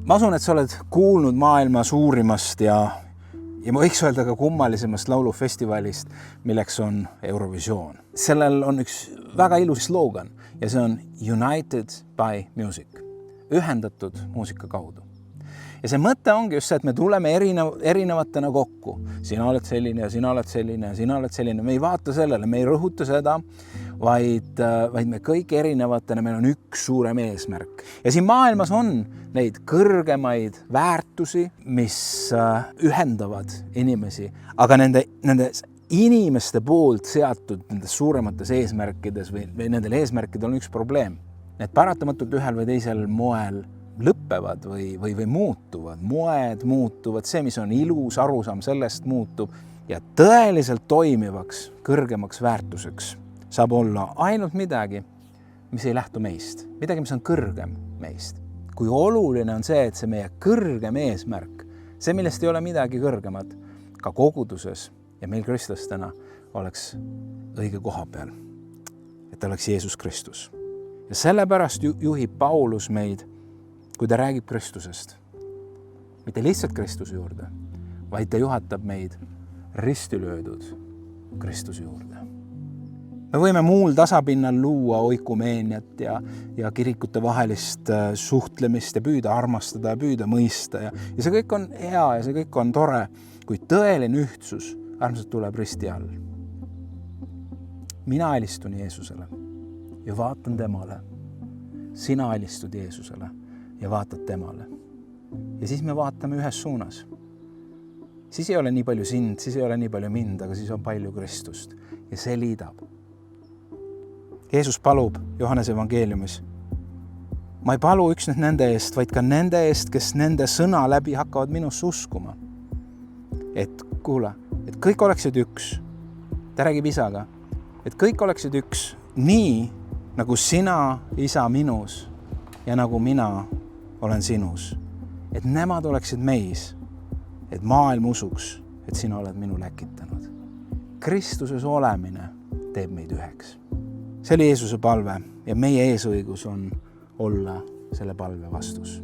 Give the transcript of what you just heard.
Ma usun, et sa oled kuulnud maailma suurimast ja ma võiks öelda ka kummalisemast laulufestivalist, milleks on Eurovisioon. Sellel on üks väga ilus slogan ja see on United by Music, ühendatud muusika kaudu. Ja see mõte ongi just see, et me tuleme erinevatena kokku. Sina oled selline ja sina oled selline ja sina oled selline. Me ei vaata sellele, me ei rõhuta seda, vaid me kõik erinevatena, meil on üks suurem eesmärk. Ja siin maailmas on neid kõrgemaid väärtusi, mis ühendavad inimesi, aga nende inimeste poolt seatud nendes suuremates eesmärkides või nendel eesmärkidel on üks probleem. Need paratamatult ühel või teisel moel lõppevad või muutuvad. Moed muutuvad, see, mis on ilus, arusaam sellest muutub ja tõeliselt toimivaks, kõrgemaks väärtuseks saab olla ainult midagi, mis ei lähtu meist. Midagi, mis on kõrgem meist. Kui oluline on see, et see meie kõrgem eesmärk, see, millest ei ole midagi kõrgemat, ka koguduses ja meil kristlastena oleks õige koha peal. Et oleks Jeesus Kristus. Ja sellepärast juhib Paulus meid, kui ta räägib Kristusest, mitte lihtsalt Kristuse juurde, vaid ta juhatab meid ristilöödud Kristuse juurde. Me võime muul tasapinnal luua oikumeeniat ja kirikute vahelist suhtlemist ja püüda armastada ja püüda mõista. Ja see kõik on hea ja see kõik on tore, kui tõeline ühtsus armsalt tuleb risti all. Mina alistun Jeesusele ja vaatan temale. Sina alistud Jeesusele ja vaatad temale. Ja siis me vaatame ühes suunas. Siis ei ole nii palju sind, siis ei ole nii palju mind, aga siis on palju Kristust. Ja see liidab. Jeesus palub Johannese evangeeliumis. Ma ei palu üksnes nende eest, vaid ka nende eest, kes nende sõna läbi hakkavad minusse uskuma. Et kuule, et kõik oleksid üks. Ta räägib isaga. Et kõik oleksid üks nii, nagu sina, isa, minus ja nagu mina olen sinus. Et nemad oleksid meis, et maailm usuks, et sina oled minu läkitanud. Kristuses olemine teeb meid üheks. See oli Jeesuse palve ja meie eesõigus on olla selle palve vastus.